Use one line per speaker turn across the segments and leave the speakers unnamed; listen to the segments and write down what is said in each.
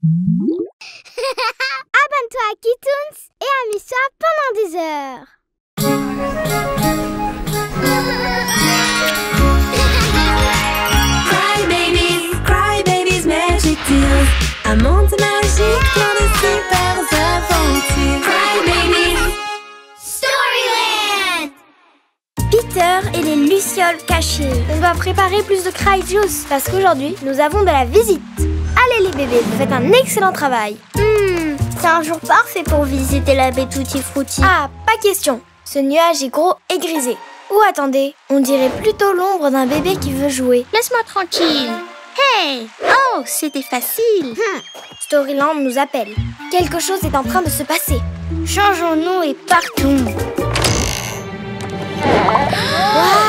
Abonne-toi à Kitoons et amuse-toi pendant des heures.
Cry babies, magic deals. Un monde magique, plein de super aventures. Cry babies,
Storyland!
Peter et les lucioles cachées. On va préparer plus de Cry Juice parce qu'aujourd'hui, nous avons de la visite. Allez les bébés, vous faites un excellent travail.
C'est un jour parfait pour visiter la baie Tutti Frutti.
Ah, pas question. Ce nuage est gros et grisé. Ou attendez, on dirait plutôt l'ombre d'un bébé qui veut jouer.
Laisse-moi tranquille. Hey! Oh, c'était facile.
Storyland nous appelle. Quelque chose est en train de se passer.
Changeons-nous et partons.
Waouh!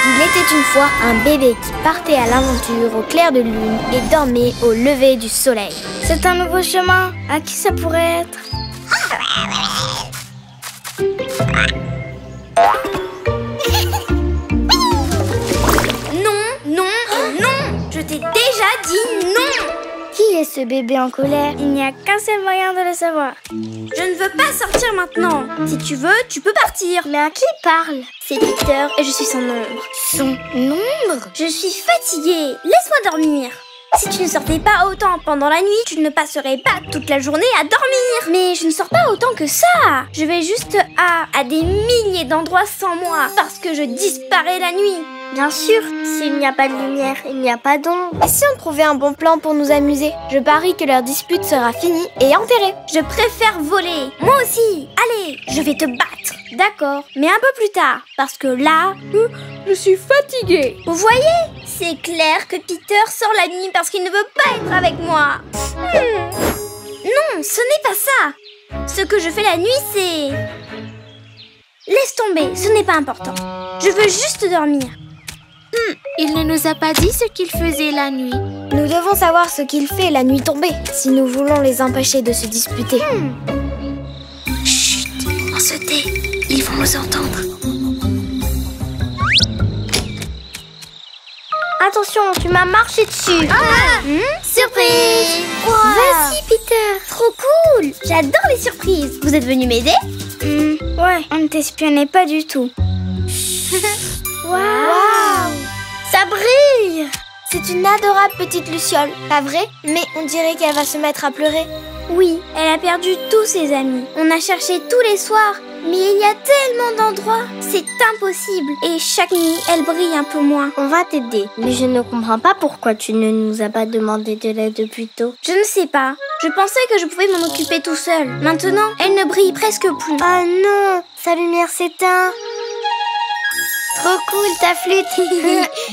Il était une fois un bébé qui partait à l'aventure au clair de lune et dormait au lever du soleil.
C'est un nouveau chemin. À qui ça pourrait être?
Non, non et non! Je t'ai déjà dit non!
Qui est ce bébé en colère? Il n'y a qu'un seul moyen de le savoir.
Je ne veux pas sortir maintenant. Si tu veux, tu peux partir.
Mais à qui parle?
C'est Peter et je suis son ombre.
Son ombre?
Je suis fatiguée. Laisse-moi dormir. Si tu ne sortais pas autant pendant la nuit, tu ne passerais pas toute la journée à dormir. Mais je ne sors pas autant que ça. Je vais juste à des milliers d'endroits sans moi parce que je disparais la nuit.
Bien sûr, s'il n'y a pas de lumière, il n'y a pas d'ombre.
Et si on trouvait un bon plan pour nous amuser? Je parie que leur dispute sera finie et enterrée. Je préfère voler. Moi aussi. Allez, je vais te battre. D'accord, mais un peu plus tard. Parce que là, je suis fatiguée. Vous voyez? C'est clair que Peter sort la nuit parce qu'il ne veut pas être avec moi. Non, ce n'est pas ça. Ce que je fais la nuit, c'est... Laisse tomber, ce n'est pas important. Je veux juste dormir.
Il ne nous a pas dit ce qu'il faisait la nuit.
Nous devons savoir ce qu'il fait la nuit tombée, si nous voulons les empêcher de se disputer.
Chut, on se tait. Ils vont nous entendre.
Attention, tu m'as marché dessus.
Surprise!
Wow.
Vas-y, Peter! Trop cool! J'adore les surprises. Vous êtes venu m'aider?
Ouais, on ne t'espionnait pas du tout.
Waouh! Ça brille! C'est une adorable petite luciole, pas vrai? Mais on dirait qu'elle va se mettre à pleurer. Oui, elle a perdu tous ses amis. On a cherché tous les soirs, mais il y a tellement d'endroits. C'est impossible. Et chaque nuit, elle brille un peu moins.
On va t'aider, mais je ne comprends pas pourquoi tu ne nous as pas demandé de l'aide plus tôt.
Je ne sais pas. Je pensais que je pouvais m'en occuper tout seul. Maintenant, elle ne brille presque plus.
Ah non, sa lumière s'éteint. Trop cool ta flûte.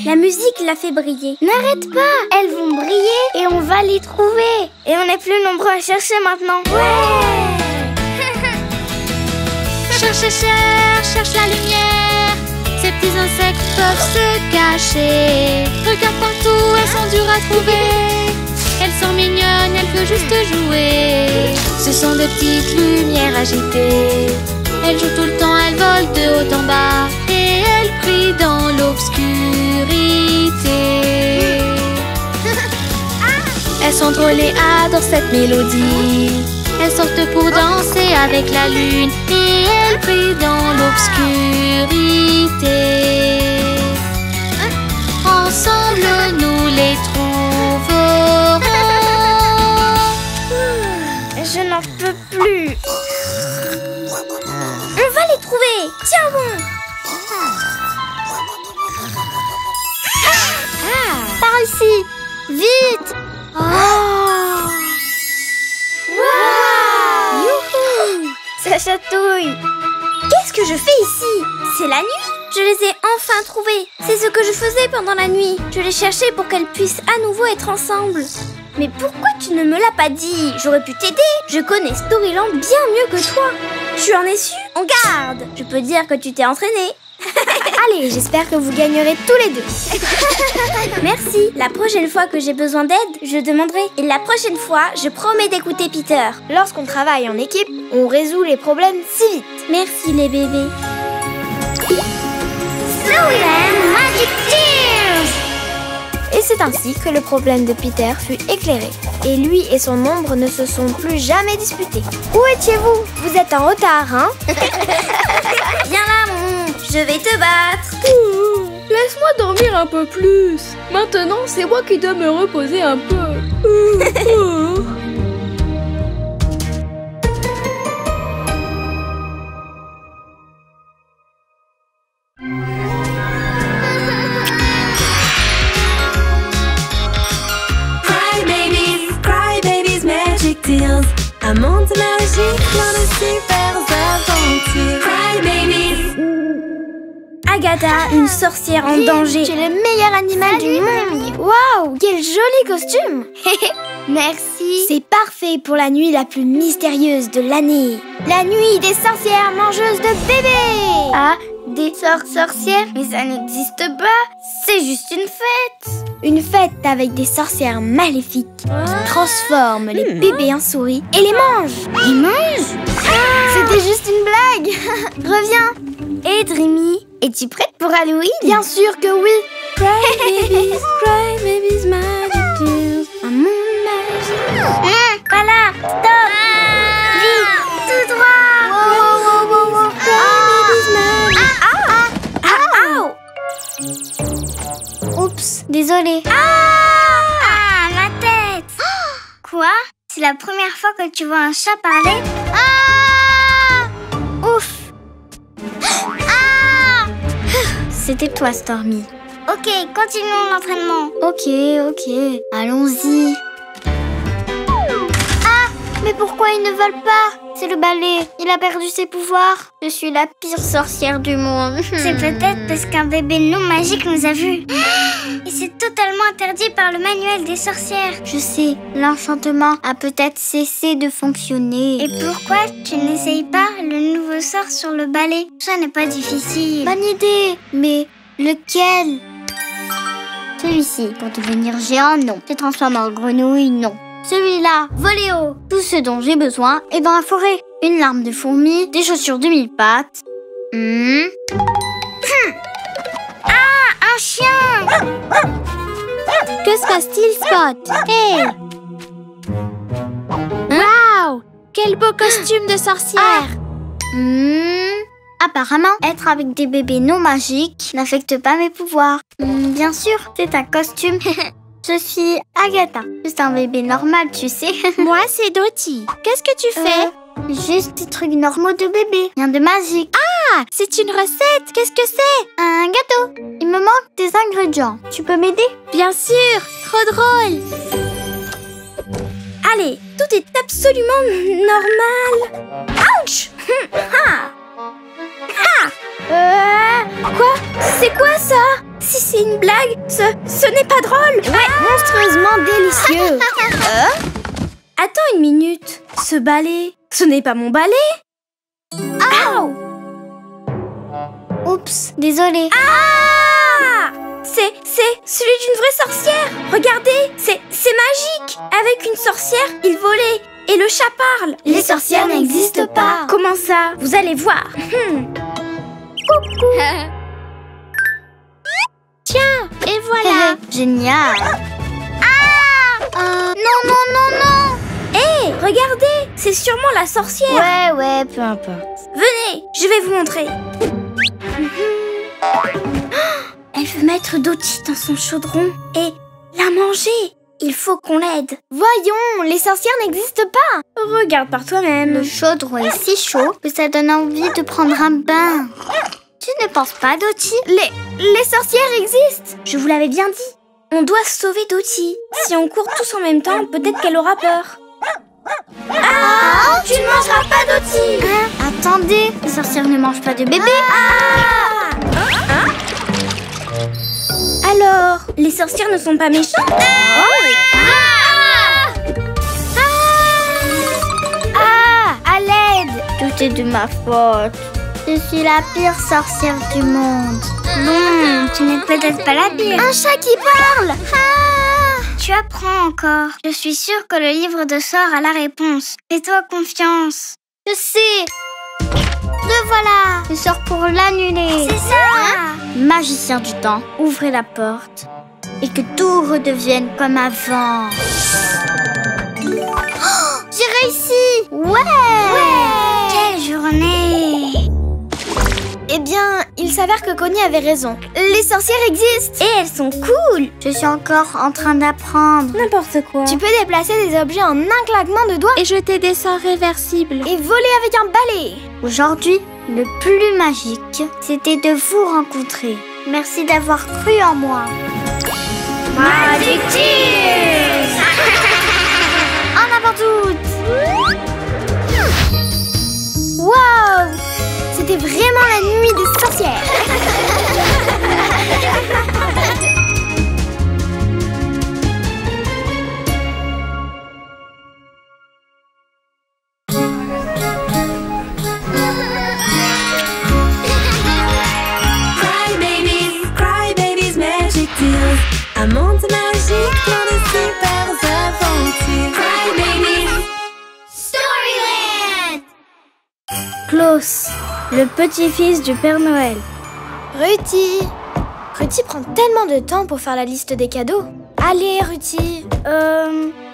La musique l'a fait briller.
N'arrête pas, elles vont briller et on va les trouver. Et on est plus nombreux à chercher maintenant.
Ouais.
Cherche, cherche la lumière. Ces petits insectes peuvent se cacher. Regarde partout, elles sont dures à trouver. Elles sont mignonnes, elles veulent juste jouer. Ce sont de petites lumières agitées. Elles jouent tout le temps, elles volent de haut en bas. Et elles brillent dans l'obscurité. Elles sont drôles et adorent cette mélodie. Elles sortent pour danser avec la lune. Et elles brillent dans l'obscurité. Ensemble, nous les trouverons.
Je n'en peux plus.
On va les trouver. Tiens bon.
Par ici, vite.
Oh. Wow. Youhou.
Ça chatouille.
Qu'est-ce que je fais ici? C'est la nuit. Je les ai enfin trouvées. C'est ce que je faisais pendant la nuit. Je les cherchais pour qu'elles puissent à nouveau être ensemble. Mais pourquoi tu ne me l'as pas dit? J'aurais pu t'aider. Je connais Storyland bien mieux que toi. Tu en es sûr? En garde. Je peux dire que tu t'es entraînée. Allez, j'espère que vous gagnerez tous les deux. Merci. La prochaine fois que j'ai besoin d'aide, je demanderai. Et la prochaine fois, je promets d'écouter Peter. Lorsqu'on travaille en équipe, on résout les problèmes si vite. Merci les bébés.
Storyland Magic Tears.
Et c'est ainsi que le problème de Peter fut éclairé. Et lui et son ombre ne se sont plus jamais disputés. Où étiez-vous? Vous êtes en retard, hein?
Viens là, mon. Je vais te battre.
Laisse-moi dormir un peu plus. Maintenant, c'est moi qui dois me reposer un peu.
Cry babies, magic tales. Un monde magique, plein de super aventures. Cry babies.
Agatha, une sorcière en danger. Tu es le meilleur animal du monde. Waouh, quel joli costume.
Merci.
C'est parfait pour la nuit la plus mystérieuse de l'année. La nuit des sorcières mangeuses de bébés.
Ah, des sorcières? Mais ça n'existe pas. C'est juste une fête.
Une fête avec des sorcières maléfiques qui transforment les bébés en souris et les mangent.
Ils mangent?
C'était juste une blague. Reviens.
Et Dreamy, es-tu prête pour Halloween?
Bien sûr que oui.
Cry babies, magic tales. Un monde magique.
Voilà, stop. Vite, tout droit. Oups, désolée. Ah, ma tête. Quoi? C'est la première fois que tu vois un chat parler? Ouf. C'était toi, Stormy. Ok, continuons l'entraînement. Ok, allons-y. Ah, mais pourquoi ils ne volent pas? C'est le balai, il a perdu ses pouvoirs. Je suis la pire sorcière du monde. C'est peut-être parce qu'un bébé non magique nous a vus. Et c'est totalement interdit par le manuel des sorcières. Je sais, l'enchantement a peut-être cessé de fonctionner. Et pourquoi tu n'essayes pas le nouveau sort sur le balai? Ça n'est pas difficile. Bonne idée, mais lequel? Celui-ci, pour devenir géant, non. Se transformer en grenouille, non. Celui-là, voler haut. Tout ce dont j'ai besoin est dans la forêt. Une larme de fourmi, des chaussures de 1000 pattes. Ah, un chien!
Que se passe-t-il, Spot? Hey! Waouh! Quel beau costume de sorcière!
Apparemment, être avec des bébés non magiques n'affecte pas mes pouvoirs. Bien sûr, c'est un costume. Je suis Agatha. Juste un bébé normal, tu sais.
Moi, c'est Dottie. Qu'est-ce que tu fais?
Juste des trucs normaux de bébé. Rien de magique.
Ah, c'est une recette. Qu'est-ce que c'est?
Un gâteau. Il me manque des ingrédients. Tu peux m'aider?
Bien sûr. Trop drôle.
Allez, tout est absolument normal. Ouch. Quoi? C'est quoi ça? Si c'est une blague, ce n'est pas drôle. Ouais, monstrueusement délicieux. Attends une minute. Ce balai, ce n'est pas mon balai. Ouh!
Oups, désolée.
Ah! C'est celui d'une vraie sorcière. Regardez, c'est magique. Avec une sorcière, il volait. Et le chat parle.
Les sorcières n'existent pas.
Comment ça? Vous allez voir. Coucou.
Tiens, et voilà.
Génial. Non.
Hé, regardez, c'est sûrement la sorcière.
Ouais, peu importe.
Venez, je vais vous montrer. Elle veut mettre Dottie dans son chaudron et la manger. Il faut qu'on l'aide. Voyons, les sorcières n'existent pas. Regarde par toi-même.
Le chaudron est si chaud que ça donne envie de prendre un bain. Tu ne penses pas, Dottie?
Les sorcières existent. Je vous l'avais bien dit. On doit sauver Dottie. Si on court tous en même temps, peut-être qu'elle aura peur. Ah, tu ne mangeras pas, Dottie.
Attendez, les sorcières ne mangent pas de bébé.
Alors, les sorcières ne sont pas méchantes?
À l'aide! Tout est de ma faute. Je suis la pire sorcière du monde. Bon, tu n'es peut-être pas la pire.
Un chat qui parle.
Tu apprends encore. Je suis sûre que le livre de sorts a la réponse. Fais-toi confiance. Je sais. Le voilà. Le sort pour l'annuler.
C'est ça.
Magicien du temps, ouvrez la porte. et que tout redevienne comme avant. Oh, j'ai réussi! Ouais! Quelle journée!
Eh bien, il s'avère que Connie avait raison. Les sorcières existent!
Et elles sont cool! Je suis encore en train d'apprendre.
N'importe quoi. Tu peux déplacer des objets en un claquement de doigts
Et jeter des sorts réversibles.
et voler avec un balai.
Aujourd'hui, le plus magique, c'était de vous rencontrer. Merci d'avoir cru en moi.
Magic Tears!
En avant toutes!
Waouh! C'était vraiment la nuit des sorcières.
Cry babies, magic tears. Un monde magique, plein de super aventures. Cry babies.
Klaus, le petit-fils du Père Noël. Ruthie prend tellement de temps pour faire la liste des cadeaux. Allez, Ruthie.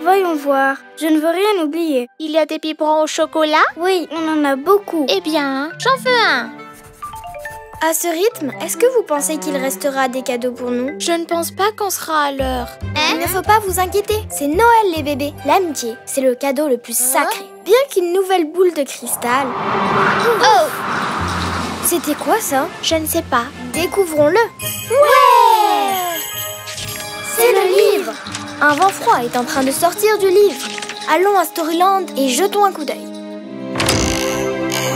Voyons voir. Je ne veux rien oublier.
Il y a des biberons au chocolat?
Oui, on en a beaucoup.
Eh bien, j'en veux un.
À ce rythme, est-ce que vous pensez qu'il restera des cadeaux pour nous?
Je ne pense pas qu'on sera à l'heure.
Il ne faut pas vous inquiéter. C'est Noël, les bébés. L'amitié, c'est le cadeau le plus sacré. Bien qu'une nouvelle boule de cristal. Oh! C'était quoi ça?
Je ne sais pas.
Découvrons-le. Ouais! C'est le livre. Un vent froid est en train de sortir du livre. Allons à Storyland et jetons un coup d'œil.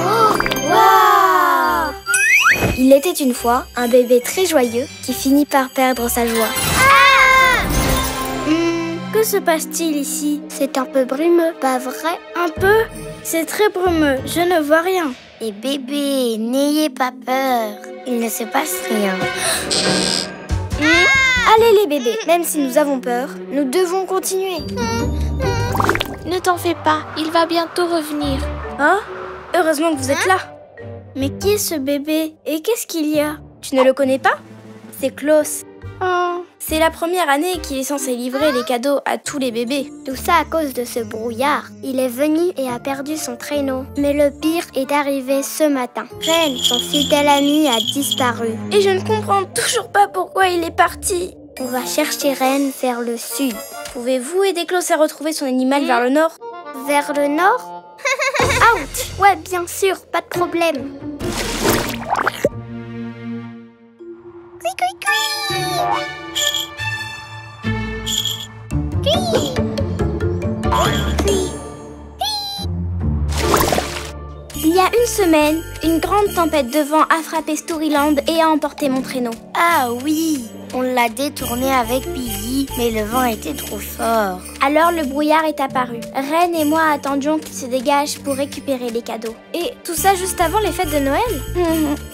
Oh! Waouh! Il était une fois un bébé très joyeux qui finit par perdre sa joie. Que se passe-t-il ici? C'est un peu brumeux, pas vrai? Un peu? C'est très brumeux, je ne vois rien.
Et bébé, n'ayez pas peur. Il ne se passe rien.
Allez les bébés, même si nous avons peur, nous devons continuer.
Ne t'en fais pas, il va bientôt revenir.
Ah, heureusement que vous êtes là. Mais qui est ce bébé? Et qu'est-ce qu'il y a? Tu ne le connais pas? C'est Klaus. Oh. C'est la première année qu'il est censé livrer les cadeaux à tous les bébés.
Tout ça à cause de ce brouillard. Il est venu et a perdu son traîneau. Mais le pire est arrivé ce matin. Ren, son fidèle ami, a disparu.
Et je ne comprends toujours pas pourquoi il est parti.
On va chercher Ren vers le sud.
Pouvez-vous aider Klaus à retrouver son animal vers le nord?
Vers le nord? Out! Ouais, bien sûr, pas de problème.
Il y a une semaine, une grande tempête de vent a frappé Storyland et a emporté mon traîneau.
Ah oui, on l'a détourné avec Billy, mais le vent était trop fort.
Alors le brouillard est apparu. Ren et moi attendions qu'il se dégage pour récupérer les cadeaux. Et tout ça juste avant les fêtes de Noël.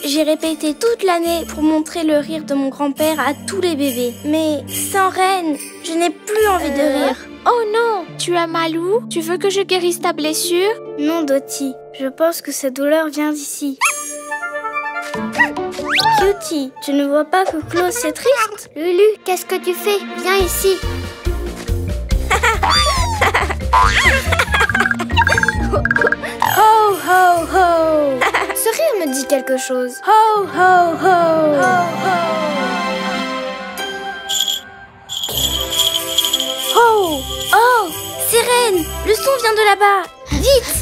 J'ai répété toute l'année pour montrer le rire de mon grand-père à tous les bébés. Mais sans Ren, je n'ai plus envie de rire.
Oh non, tu as mal où? Tu veux que je guérisse ta blessure?
Non, Dottie, je pense que cette douleur vient d'ici. Cutie, tu ne vois pas que Klaus est triste?
Lulu, qu'est-ce que tu fais? Viens ici.
Ho, ho, ho. Ce rire me dit quelque chose. Ho, ho, ho. Ho, ho. Oh, oh, c'est Ren. Le son vient de là-bas. Vite.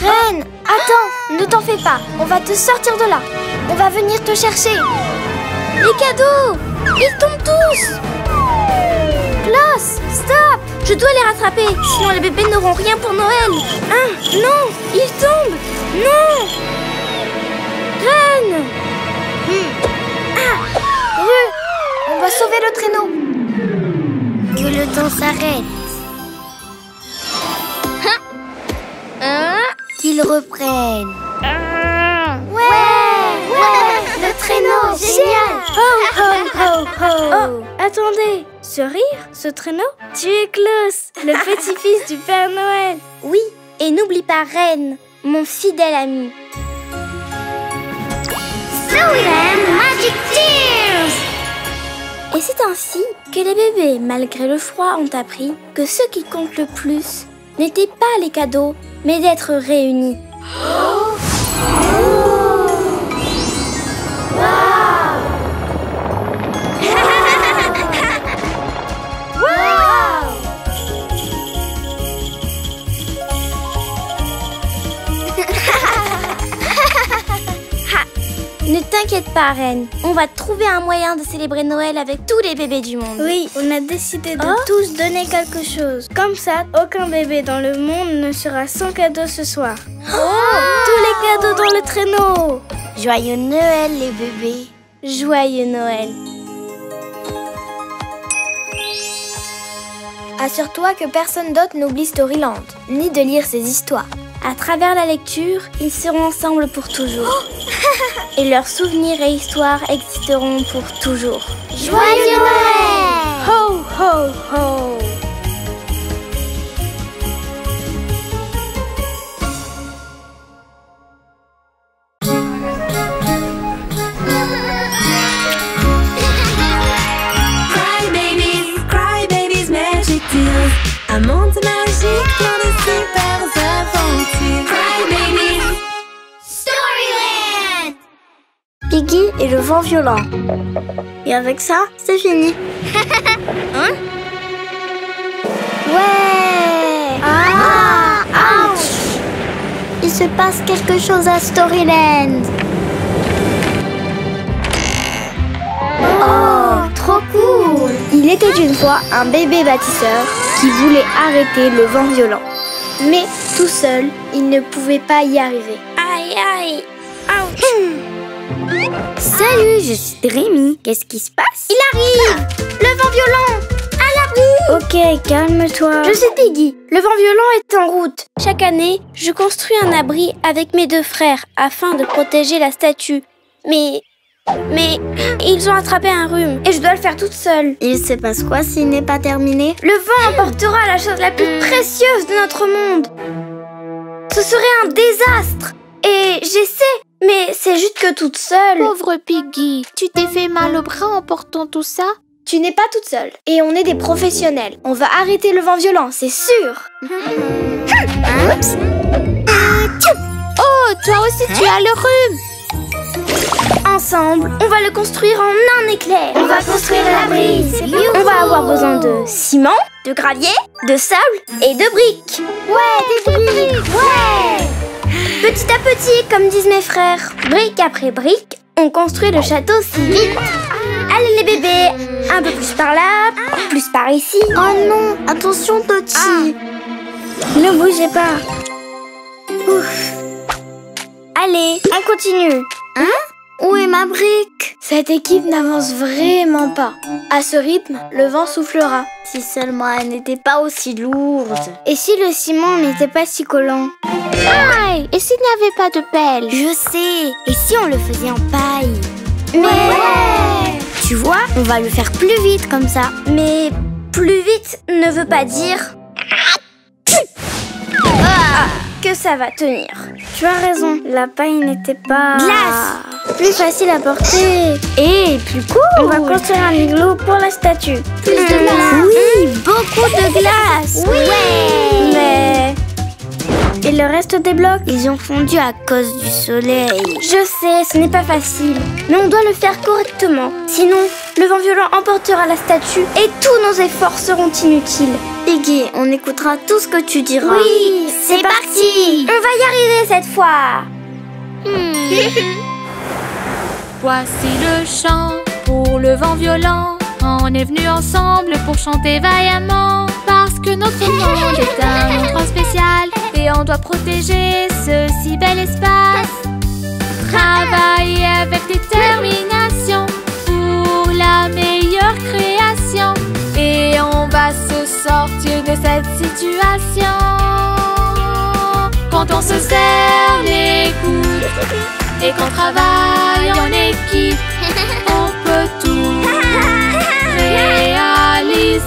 Ren, attends, ne t'en fais pas. On va te sortir de là. On va venir te chercher. Les cadeaux, ils tombent tous. Klaus, stop. Je dois les rattraper, sinon les bébés n'auront rien pour Noël. Non, ils tombent. Non. Ren. On va sauver le traîneau.
Que le temps s'arrête. Qu'ils reprennent.
Ouais, le traîneau, génial. Ho, ho, ho, ho. Oh, attendez, ce rire, ce traîneau, tu es Klaus, le petit-fils du Père Noël. Oui, et n'oublie pas Ren, mon fidèle ami.
Storyland Magic Tears.
Et c'est ainsi que les bébés, malgré le froid, ont appris que ce qui compte le plus n'était pas les cadeaux, mais d'être réunis. Ne t'inquiète pas, Reine. On va trouver un moyen de célébrer Noël avec tous les bébés du monde.
Oui, on a décidé de tous donner quelque chose. Comme ça, aucun bébé dans le monde ne sera sans cadeau ce soir. Tous les cadeaux dans le traîneau.
Joyeux Noël, les bébés.
Joyeux Noël.
Assure-toi que personne d'autre n'oublie Storyland, ni de lire ses histoires.
À travers la lecture, ils seront ensemble pour toujours. Et leurs souvenirs et histoires existeront pour toujours.
Joyeux Noël!
Ho, ho, ho!
Cry babies, magic deals. Un monde magique, plein de super aventures. Cry babies.
Storyland! Piggy et le vent violent. Et avec ça, c'est fini. Hein? Ouais! Ah! Ouch! Il se passe quelque chose à Storyland. Oh, trop cool! Il était une fois un bébé bâtisseur qui voulait arrêter le vent violent. Mais tout seul, il ne pouvait pas y arriver.
Aïe, aïe! Ouch!
Salut, je suis Rémi. Qu'est-ce qui se passe?
Il arrive! Le vent violent! À l'abri!
Ok, calme-toi.
Je suis Piggy. Le vent violent est en route. Chaque année, je construis un abri avec mes deux frères afin de protéger la statue. Mais ils ont attrapé un rhume et je dois le faire toute seule.
Il se passe quoi s'il n'est pas terminé?
Le vent emportera la chose la plus précieuse de notre monde. Ce serait un désastre. Et j'essaie, mais c'est juste que toute seule.
Pauvre Piggy, tu t'es fait mal au bras en portant tout ça?
Tu n'es pas toute seule. Et on est des professionnels. On va arrêter le vent violent, c'est sûr.
Oh, toi aussi tu as le rhume.
Ensemble, on va le construire en un éclair.
On va construire l'abri.
On va avoir besoin de ciment, de gravier, de sable et de briques.
Ouais, des briques. Ouais.
Petit à petit, comme disent mes frères, brique après brique, on construit le château si vite. Allez les bébés, un peu plus par là, plus par ici.
Oh non, attention Toti. Ne bougez pas.
Ouf. Allez, on continue.
Hein? Où est ma brique?
Cette équipe n'avance vraiment pas. À ce rythme, le vent soufflera.
Si seulement elle n'était pas aussi lourde. Et si le ciment n'était pas si collant?
Aïe, et s'il n'y avait pas de pelle?
Je sais. Et si on le faisait en paille?
Mais ouais!
Tu vois, on va le faire plus vite comme ça.
Mais plus vite ne veut pas dire que ça va tenir.
Tu as raison, la paille n'était pas...
Glace!
Plus facile à porter. Et plus cool. On va construire un igloo pour la statue.
Plus de glace!
Oui, beaucoup de glace.
Oui!
Ouais. Mais... Et le reste des blocs, ils ont fondu à cause du soleil.
Je sais, ce n'est pas facile. Mais on doit le faire correctement. Sinon, le vent violent emportera la statue et tous nos efforts seront inutiles.
Piggy, on écoutera tout ce que tu diras.
Oui, c'est parti! On va y arriver cette fois.
Voici le chant pour le vent violent. On est venus ensemble pour chanter vaillamment. Parce que notre monde est un endroit spécial et on doit protéger ce si bel espace. Travailler avec détermination pour la meilleure création. Et on va se sortir de cette situation. Quand on se serre les coudes et qu'on travaille en équipe, on peut tout réaliser.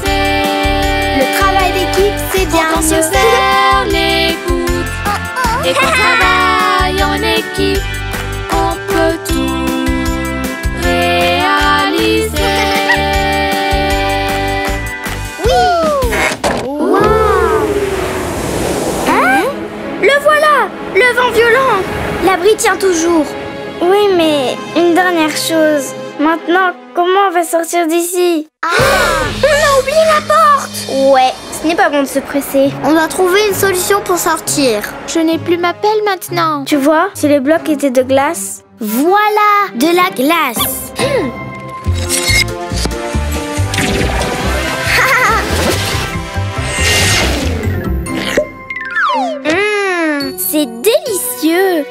Le travail d'équipe, c'est bien
Quand on se
mieux.
serre les coudes et qu'on travaille en équipe, on peut tout réaliser.
vent violent. L'abri tient toujours.
Oui, mais une dernière chose. Maintenant, comment on va sortir d'ici?
On a oublié la porte. Ouais, ce n'est pas bon de se presser.
On doit trouver une solution pour sortir.
Je n'ai plus ma pelle maintenant.
Tu vois, si les blocs étaient de glace...
Voilà, de la glace. C'est délicieux.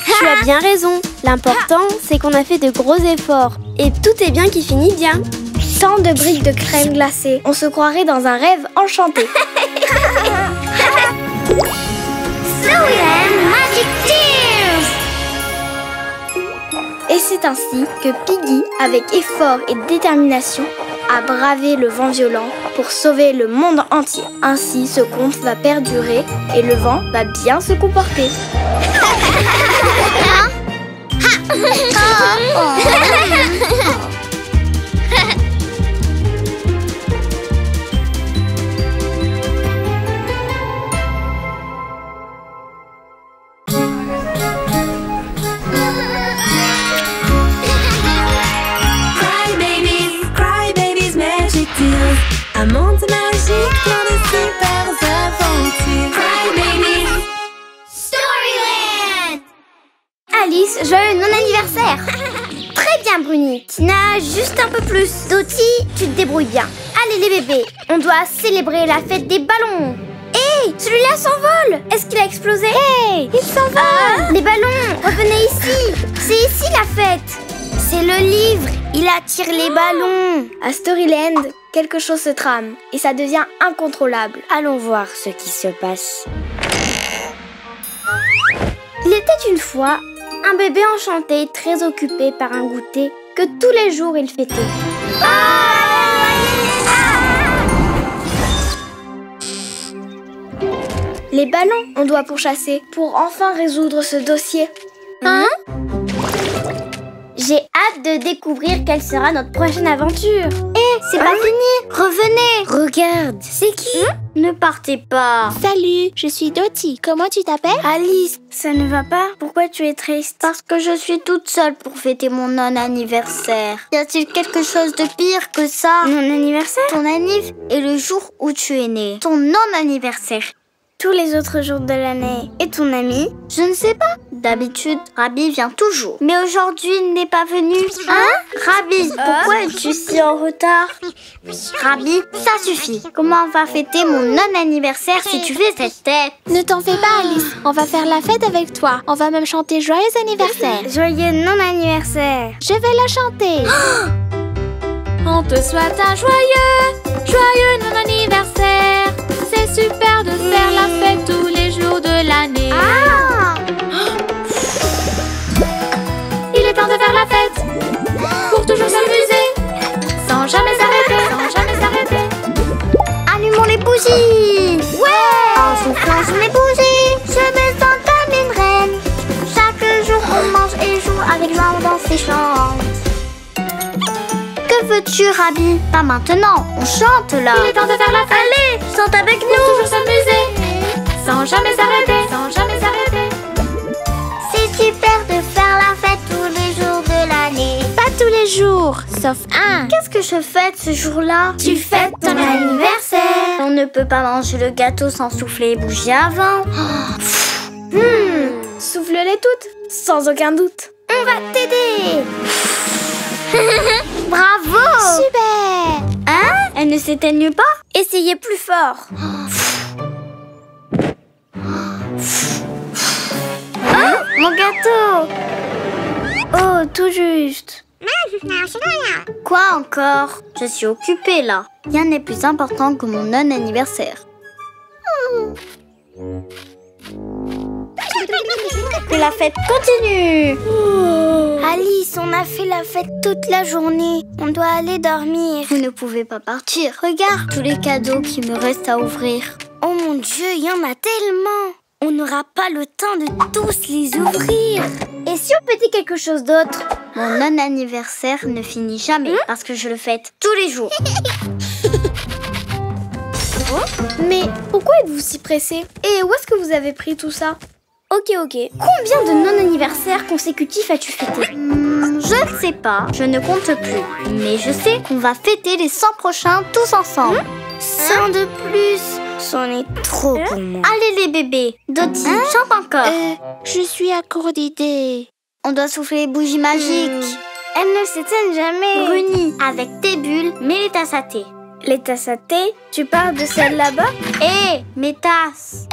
Tu as bien raison. L'important, c'est qu'on a fait de gros efforts. Et tout est bien qui finit bien.
Tant de briques de crème glacée. On se croirait dans un rêve enchanté.
Storyland Magic Tears.
Et c'est ainsi que Piggy, avec effort et détermination, a bravé le vent violent pour sauver le monde entier. Ainsi, ce conte va perdurer et le vent va bien se comporter.
Cry babies, magic tears. Un monde magique plein de super aventures. Cry babies.
Storyland. Alice, joyeux non-anniversaire. Très bien, Bruni. Tina, juste un peu plus. Dottie, tu te débrouilles bien. Allez les bébés, on doit célébrer la fête des ballons. Hé, celui-là s'envole. Est-ce qu'il a explosé? Hé, il s'envole. Les ballons, revenez ici. C'est ici la fête. C'est le livre. Il attire les ballons.
À Storyland, quelque chose se trame et ça devient incontrôlable.
Allons voir ce qui se passe.
Il était une fois un bébé enchanté très occupé par un goûter que tous les jours il fêtait.
Les ballons, on doit pourchasser pour enfin résoudre ce dossier.
Hein? J'ai hâte de découvrir quelle sera notre prochaine aventure. C'est pas fini. Revenez.
Regarde,
C'est qui?
ne partez pas.
Salut, je suis Dottie. Comment tu t'appelles?
Alice, ça ne va pas? Pourquoi tu es triste? Parce que je suis toute seule pour fêter mon non-anniversaire. Y a-t-il quelque chose de pire que ça?
Mon anniversaire?
Ton anniv est le jour où tu es né. Ton non-anniversaire.
Tous les autres jours de l'année. Et ton ami?
Je ne sais pas. D'habitude, Rabi vient toujours. Mais aujourd'hui, il n'est pas venu. Hein? Rabi, pourquoi es-tu si en retard? Rabi, ça suffit. Comment on va fêter mon non-anniversaire si tu fais cette tête?
Ne t'en fais pas, Alice. On va faire la fête avec toi. On va même chanter joyeux anniversaire.
Joyeux non-anniversaire.
Je vais la chanter. On te souhaite un joyeux non-anniversaire. C'est super de faire la fête tous les jours de l'année. Il est temps de faire la fête pour toujours s'amuser, sans jamais s'arrêter.
Allumons les bougies. Ouais. En soufflant sur les bougies, je me sens comme une reine. Chaque jour, on mange et joue avec joie, on danse et chante. Que veux-tu, Rabi? Pas maintenant, on chante là.
Il est temps de faire la fête.
Allez, chante avec
Pour
nous.
toujours s'amuser, sans jamais s'arrêter.
C'est super de faire la fête tous les jours de l'année.
Pas tous les jours, sauf un.
Qu'est-ce que je fête ce jour-là?
Tu fêtes ton anniversaire.
On ne peut pas manger le gâteau sans souffler les bougies avant.
Souffle-les toutes, sans aucun doute.
On va t'aider.
Bravo!
Super.
Hein? Elle ne s'éteigne pas?
Essayez plus fort.
Mon gâteau!
Oh, tout juste.
Quoi encore? Je suis occupée là. Rien n'est plus important que mon non-anniversaire. Que la fête continue!
Alice, on a fait la fête toute la journée. On doit aller dormir.
Vous ne pouvez pas partir. Regarde tous les cadeaux qui me restent à ouvrir.
Oh mon Dieu, il y en a tellement. On n'aura pas le temps de tous les ouvrir. Et si on peut dire quelque chose d'autre?
Mon non-anniversaire ne finit jamais parce que je le fête tous les jours.
Mais pourquoi êtes-vous si pressé? Et où est-ce que vous avez pris tout ça? Ok. Combien de non-anniversaires consécutifs as-tu fêté?
Je ne sais pas, je ne compte plus. Mais je sais qu'on va fêter les 100 prochains tous ensemble.
100 de plus. C'en est trop pour moi.
Allez les bébés, Dottie, chante encore.
Je suis à court d'idées.
On doit souffler les bougies magiques.
Elles ne s'éteignent jamais.
Bruni, avec tes bulles, mets les tasses à thé.
Les tasses à thé? Tu parles de celles là-bas?
Hé, mes tasses.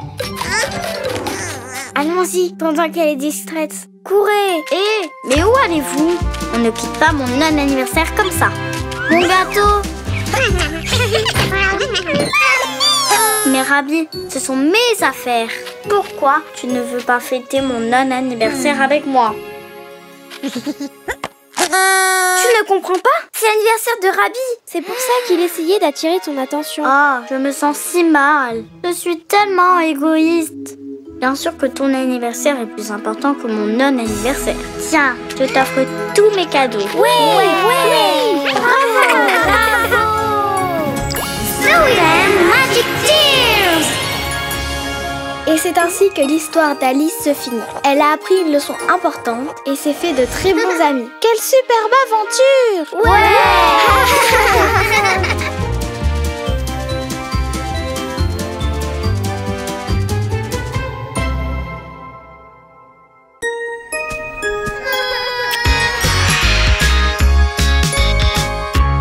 Allons-y, pendant qu'elle est distraite. Courez!
Hé, mais où allez-vous? On ne quitte pas mon non-anniversaire comme ça. Mon gâteau. Mais Rabi, ce sont mes affaires. Pourquoi tu ne veux pas fêter mon non-anniversaire avec moi?
Tu ne comprends pas? C'est l'anniversaire de Rabi. C'est pour ça qu'il essayait d'attirer ton attention.
Ah, je me sens si mal. Je suis tellement égoïste. Bien sûr que ton anniversaire est plus important que mon non-anniversaire. Tiens, je t'offre tous mes cadeaux.
Ouais.
Bravo. Slow Magic Tears.
Et c'est ainsi que l'histoire d'Alice se finit. Elle a appris une leçon importante et s'est fait de très bons amis.
Quelle superbe aventure!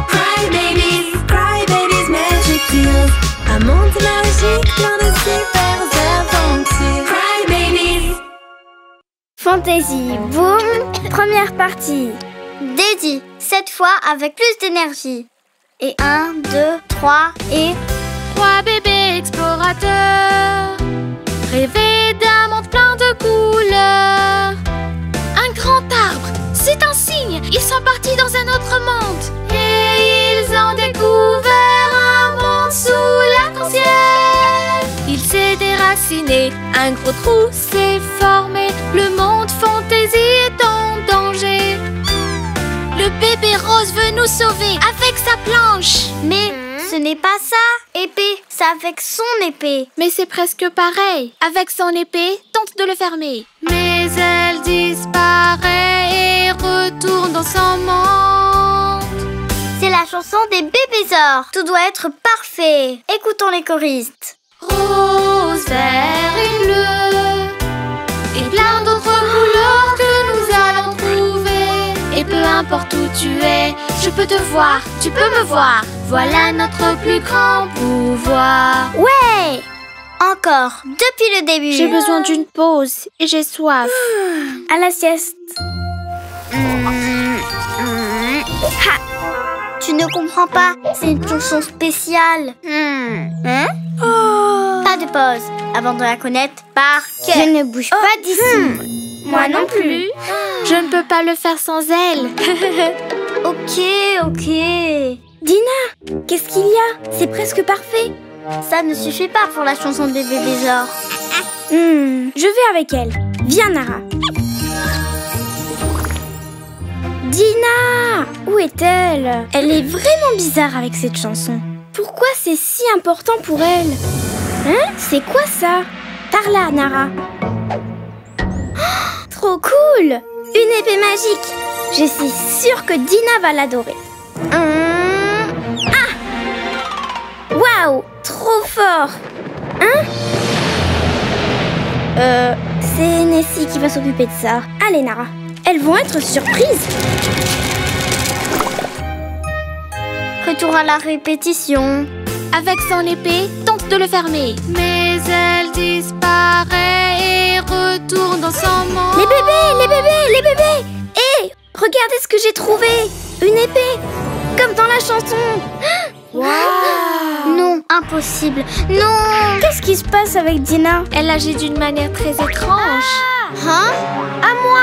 Cry babies, magic deals. Un monde magique, plein de super aventures. Cry babies.
Fantasy Boom, première partie.
Dédi, cette fois avec plus d'énergie. Et 1, 2, 3 et...
3 bébés explorateurs, rêver d'un monde plein de couleurs. Un grand arbre, c'est un signe, ils sont partis dans un autre monde. Et ils ont découvert un monde sous l'arc-en-ciel. Il s'est déraciné, un gros trou s'est formé. Le monde fantaisie est en danger. Le bébé rose veut nous sauver avec sa planche.
Mais ce n'est pas ça, épée, c'est avec son épée.
Mais c'est presque pareil. Avec son épée, tente de le fermer. Mais elle disparaît et retourne dans son monde.
C'est la chanson des bébésors. Tout doit être parfait. Écoutons les choristes.
Rose, vert et bleu, et plein d'autres couleurs que nous allons trouver. Et peu importe où tu es, je peux te voir, tu peux me voir. Voilà notre plus grand pouvoir.
Ouais! Encore, depuis le début.
J'ai besoin d'une pause et j'ai soif.
À la sieste.
Tu ne comprends pas, c'est une chanson spéciale. Pas de pause, avant de la connaître par cœur.
Je ne bouge pas d'ici.
Moi non plus.
Je ne peux pas le faire sans elle.
Ok.
Dina, qu'est-ce qu'il y a? C'est presque parfait.
Ça ne suffit pas pour la chanson des bébésors.
Je vais avec elle. Viens, Nara. Dina! Où est-elle? Elle est vraiment bizarre avec cette chanson. Pourquoi c'est si important pour elle? Hein? C'est quoi ça? Par là, Nara. Oh, trop cool! Une épée magique! Je suis sûre que Dina va l'adorer. Ah! Waouh! Trop fort! Hein? C'est Nessie qui va s'occuper de ça. Allez, Nara. Elles vont être surprises.
Retour à la répétition.
Avec son épée, tente de le fermer. Mais elle disparaît et retourne dans son monde.
Les bébés! Hé! Regardez ce que j'ai trouvé! Une épée! Comme dans la chanson!
Wow. Non, impossible. Non!
Qu'est-ce qui se passe avec Dina?
Elle agit d'une manière très étrange.
Hein?
À moi!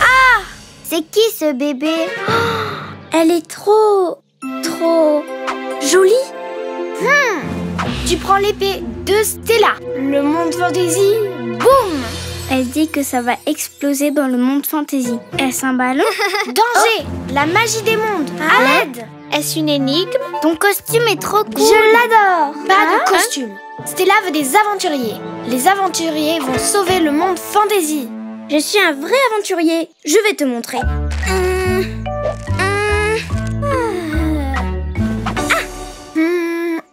Ah!
C'est qui ce bébé?
Elle est trop jolie. Tu prends l'épée de Stella. Le monde fantasy, boum! Elle dit que ça va exploser dans le monde fantasy. Est-ce un ballon? Danger! La magie des mondes! À l'aide!
Est-ce une énigme?
Ton costume est trop cool.
Je l'adore. Pas de costume. Stella veut des aventuriers. Les aventuriers vont sauver le monde fantasy.
Je suis un vrai aventurier. Je vais te montrer.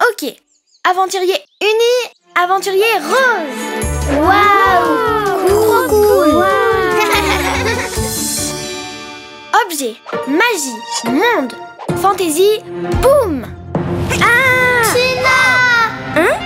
Ok. Aventurier uni, aventurier rose. Waouh, trop cool. Objet, magie, monde, fantasy, boum.
Tina!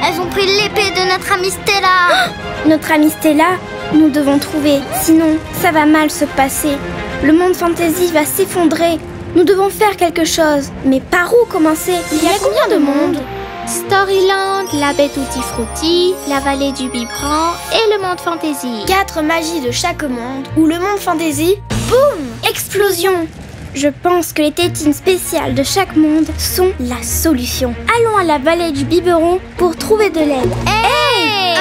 Elles ont pris l'épée de notre amie Stella.
Notre amie Stella, nous devons trouver. Sinon, ça va mal se passer. Le monde fantasy va s'effondrer. Nous devons faire quelque chose. Mais par où commencer? Il y a combien de mondes?
Storyland, la baie Tutti Frutti, la vallée du biberon et le monde fantasy.
4 magies de chaque monde, ou le monde fantasy, boum, explosion.
Je pense que les tétines spéciales de chaque monde sont la solution. Allons à la vallée du biberon pour trouver de l'aide.
Hey!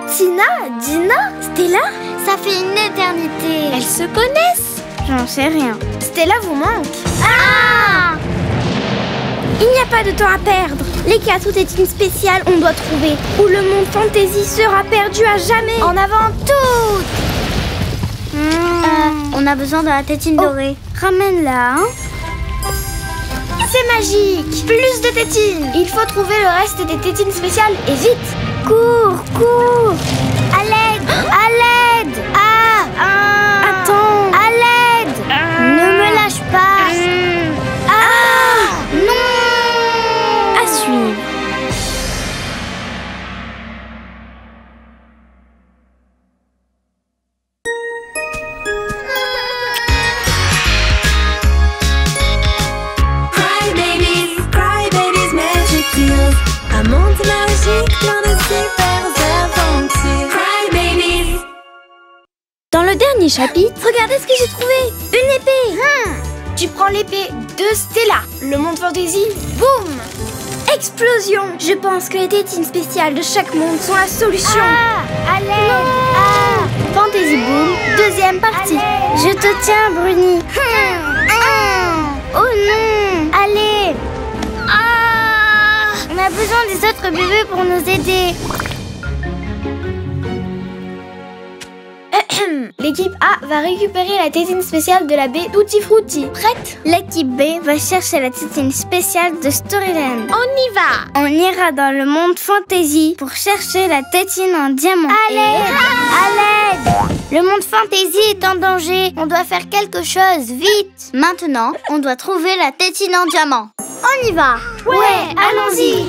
Tina, Dina,
Stella?
Ça fait une éternité.
Elles se connaissent?
J'en sais rien.
Stella vous manque.
Il n'y a pas de temps à perdre. Les 4 tétines spéciales, on doit trouver. Ou le monde fantasy sera perdu à jamais.
En avant toutes.
On a besoin de la tétine dorée. Ramène-la, hein.
C'est magique. Plus de tétines. Il faut trouver le reste des tétines spéciales et vite.
Cours, cours. À l'aide, à l'aide.
Attends.
À l'aide. Ne me lâche pas. Non.
À suivre.
Cry babies, magic deals. Un monde magique, plein de super aventures. Cry babies.
Dans le dernier chapitre, regardez ce que j'ai trouvé. Une épée.
Tu prends l'épée de Stella. Le monde fantasy, boum.
Explosion. Je pense que les tétines spéciales de chaque monde sont la solution.
À l'aide. Fantasy boom, deuxième partie.
Je te tiens, Bruni. Oh non. Allez. On a besoin des autres bébés pour nous aider.
L'équipe A va récupérer la tétine spéciale de la baie Tutti Frutti. Prête?
L'équipe B va chercher la tétine spéciale de Storyland.
On y va!
On ira dans le monde fantasy pour chercher la tétine en diamant. À l'aide! Le monde fantasy est en danger. On doit faire quelque chose, vite. Maintenant, on doit trouver la tétine en diamant. On y va.
Ouais, allons-y.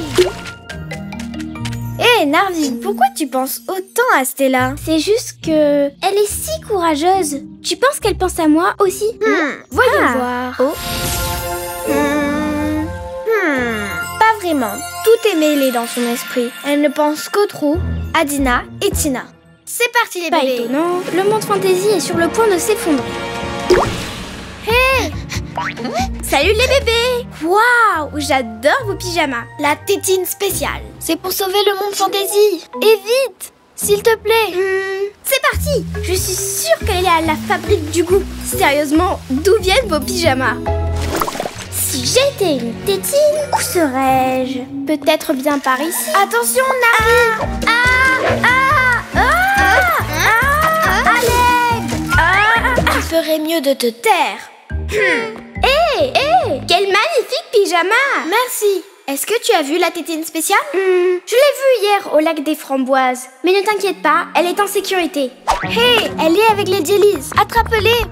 Hé, Narvin, pourquoi tu penses autant à Stella?
C'est juste que... Elle est si courageuse. Tu penses qu'elle pense à moi aussi?
Voyons voir. Pas vraiment. Tout est mêlé dans son esprit. Elle ne pense qu'aux trous, à Dina et Tina. C'est parti les
Pas
bébés.
étonnant, le monde fantasy est sur le point de s'effondrer. Salut les bébés! Waouh, j'adore vos pyjamas.
La tétine spéciale. C'est pour sauver le monde fantasy. Et vite, s'il te plaît.
C'est parti! Je suis sûre qu'elle est à la fabrique du goût. Sérieusement, d'où viennent vos pyjamas? Si j'étais une tétine, où serais-je? Peut-être bien par ici.
Attention, Narvin. À l'aide. Tu ferais mieux de te taire.
Quel magnifique pyjama!
Merci. Est-ce que tu as vu la tétine spéciale?
Je l'ai vue hier au lac des Framboises. Mais ne t'inquiète pas, elle est en sécurité.
Hé, elle est avec les jellies. Attrape-les.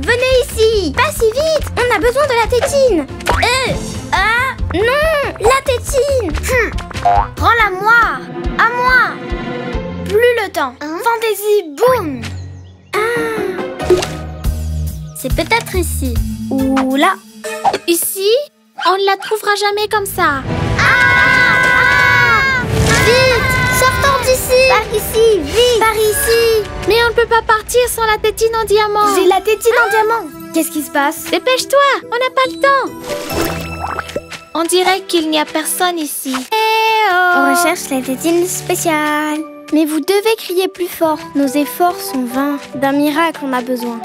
Venez ici! Pas si vite! On a besoin de la tétine! Non! La tétine!
Prends-la moi. À moi. Plus le temps. Fantasy, boum.
C'est peut-être ici.
Ou là!
Ici, on ne la trouvera jamais comme ça.
Vite! Sortons d'ici! Par ici, vite!
Par ici.
Mais on ne peut pas partir sans la tétine en diamant.
J'ai la tétine en diamant. Qu'est-ce qui se passe?
Dépêche-toi, on n'a pas le temps. On dirait qu'il n'y a personne ici.
On recherche la tétine spéciale.
Mais vous devez crier plus fort. Nos efforts sont vains. D'un miracle, on a besoin.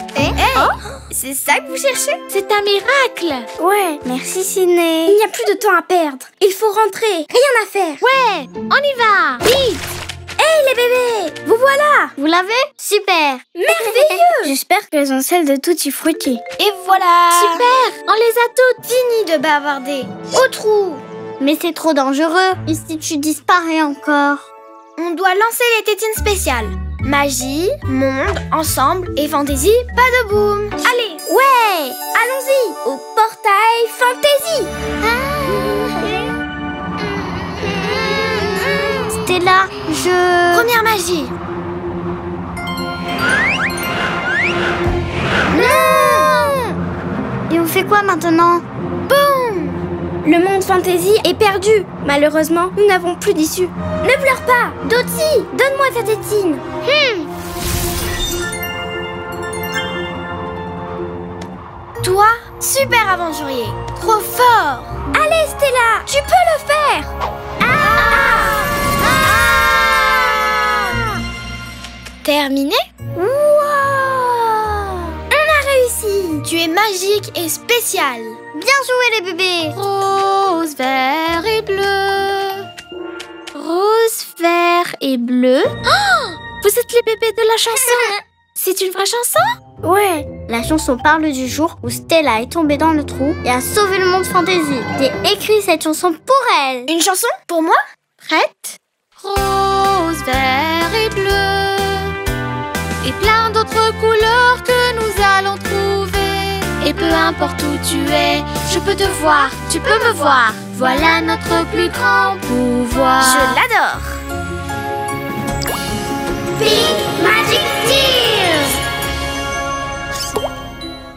C'est ça que vous cherchez?
C'est un miracle.
Ouais, merci Ciné. Il n'y a plus de temps à perdre. Il faut rentrer. Rien à faire.
Ouais, on y va. Vite.
Hey les bébés, vous voilà.
Vous l'avez? Super.
Merveilleux.
J'espère qu'elles ont celle de Tutti Frutti.
Et voilà.
Super, on les a toutes.
Fini de bavarder. Au trou.
Mais c'est trop dangereux. Et si tu disparais encore?
On doit lancer les tétines spéciales. Magie, monde, ensemble et fantaisie, pas de boum. Allez, ouais, allons-y, au portail fantaisie.
Stella,
Première magie. Non.
Et on fait quoi maintenant?
Boum. Le monde fantaisie est perdu. Malheureusement, nous n'avons plus d'issue. Ne pleure pas. Dottie, donne-moi ta tétine. Toi, super aventurier. Trop fort. Allez, Stella, tu peux le faire. Terminé? Wow. On a réussi. Tu es magique et spécial.
bien joué les bébés.
Rose, vert et bleu. Rose, vert et bleu. Oh, vous êtes les bébés de la chanson. C'est une vraie chanson?
Ouais. La chanson parle du jour où Stella est tombée dans le trou et a sauvé le monde fantasy. J'ai écrit cette chanson pour elle.
Une chanson pour moi?
Prête? Rose, vert et bleu. Et plein d'autres couleurs que nous allons trouver. Et peu importe où tu es, je peux te voir, tu peux me voir. Voilà notre plus grand pouvoir.
Je l'adore. Pink Magic Tears.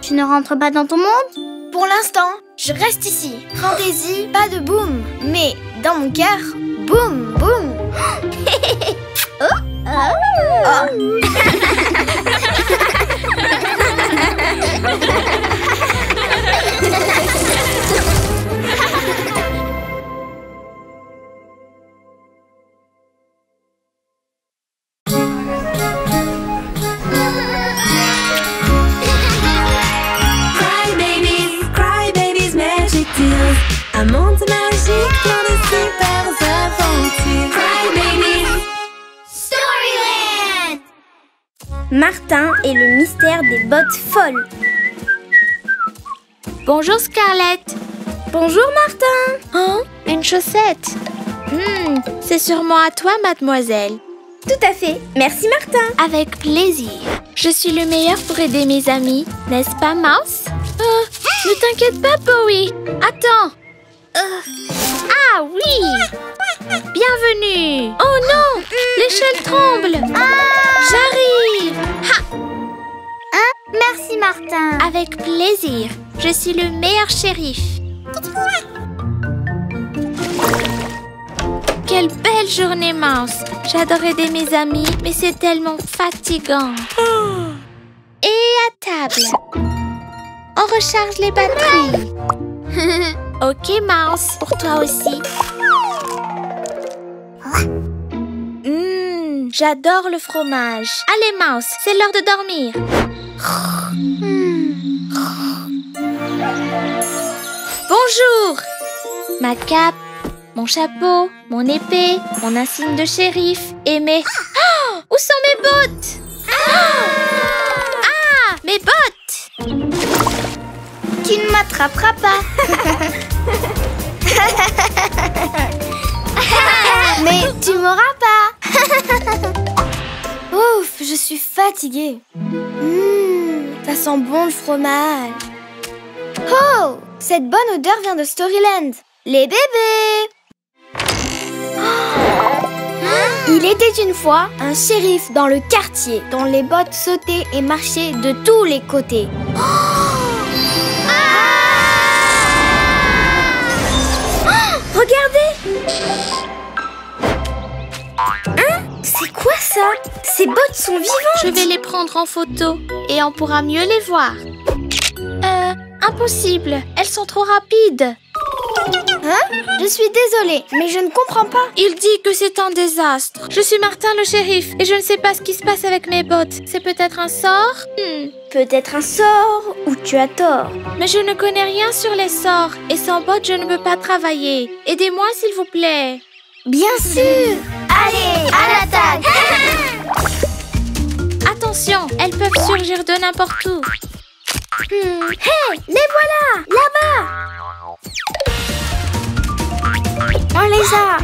Tu ne rentres pas dans ton monde?
Pour l'instant, je reste ici. Fantaisie, pas de boum. Mais dans mon cœur, boum, boum.
Cry babies, magic tears. Un monde magique, plein de super aventures. Cry babies.
Storyland. Martin et le mystère des bottes folles.
Bonjour Scarlett.
Bonjour Martin.
Hein? Une chaussette. C'est sûrement à toi, mademoiselle.
Tout à fait. Merci Martin.
Avec plaisir. Je suis le meilleur pour aider mes amis, n'est-ce pas, Mouse? Ne t'inquiète pas, Bowie. Attends. Ah oui. Bienvenue. Oh non, l'échelle tremble. J'arrive.
Merci Martin.
Avec plaisir. Je suis le meilleur shérif. Quelle belle journée, Mouse. J'adore aider mes amis, mais c'est tellement fatigant. Et à table. On recharge les batteries. Ok, Mouse, pour toi aussi. J'adore le fromage. Allez, Mouse, c'est l'heure de dormir. Bonjour. Ma cape, mon chapeau, mon épée, mon insigne de shérif et mes... Oh, où sont mes bottes? Ah, mes bottes!
Tu ne m'attraperas pas. Mais tu m'auras pas. Ouf, je suis fatiguée. Ça sent bon le fromage. Oh, cette bonne odeur vient de Storyland. Les bébés. Il était une fois un shérif dans le quartier dont les bottes sautaient et marchaient de tous les côtés. Regardez! C'est quoi ça? Ces bottes sont vivantes!
Je vais les prendre en photo et on pourra mieux les voir. Impossible, elles sont trop rapides.
Je suis désolée, mais je ne comprends pas.
Il dit que c'est un désastre. Je suis Martin le shérif et je ne sais pas ce qui se passe avec mes bottes. C'est peut-être un sort?
Peut-être un sort, ou tu as tort.
Mais je ne connais rien sur les sorts et sans bottes, je ne peux pas travailler. Aidez-moi, s'il vous plaît.
Bien sûr.
Allez, à l'attaque.
Attention, elles peuvent surgir de n'importe où.
Hé, les voilà, là-bas.
On les a.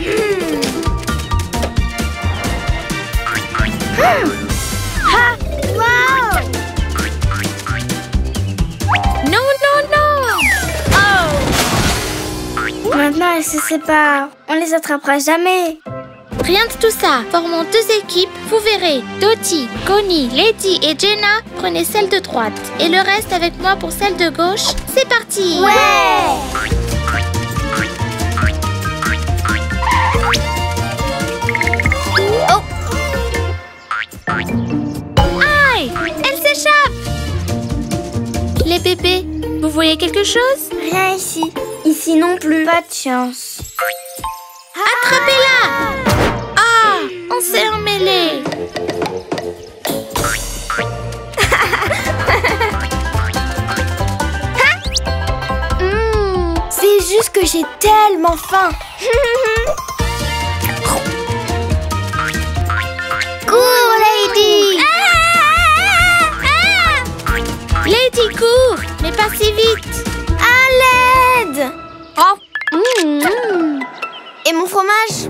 Wow.
Non, non, non!
Maintenant, elles se séparent. On les attrapera jamais.
Rien de tout ça. Formons deux équipes, vous verrez. Dottie, Connie, Lady et Jenna, prenez celle de droite. Et le reste avec moi pour celle de gauche. C'est parti! Aïe! Elle s'échappe! Les bébés, vous voyez quelque chose?
Rien ici.
Ici non plus.
Pas de chance.
Attrapez-la! Ah! On s'est emmêlés!
C'est juste que j'ai tellement faim. Cours, Lady!
Lady, cours! Mais pas si vite!
À l'aide!
Oh!
Et mon fromage?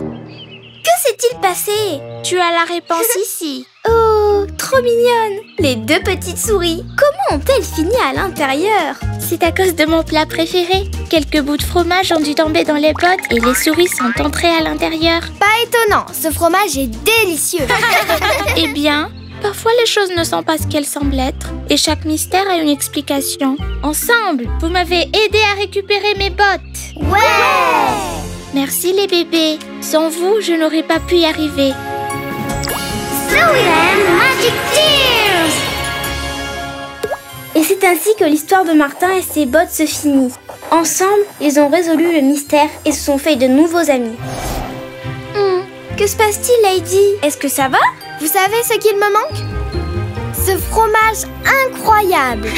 Que s'est-il passé?
Tu as la réponse ici.
Oh, trop mignonne. Les deux petites souris. Comment ont-elles fini à l'intérieur?
C'est à cause de mon plat préféré. Quelques bouts de fromage ont dû tomber dans les bottes et les souris sont entrées à l'intérieur.
Pas étonnant, ce fromage est délicieux.
Eh bien, parfois les choses ne sont pas ce qu'elles semblent être. Et chaque mystère a une explication. Ensemble, vous m'avez aidé à récupérer mes bottes.
Ouais!
Merci les bébés. Sans vous, je n'aurais pas pu y arriver.
Zoeland Magic Tears! Et c'est ainsi que l'histoire de Martin et ses bottes se finit. Ensemble, ils ont résolu le mystère et se sont fait de nouveaux amis. Que se passe-t-il, Lady? Est-ce que ça va?
Vous savez ce qu'il me manque? Ce fromage incroyable.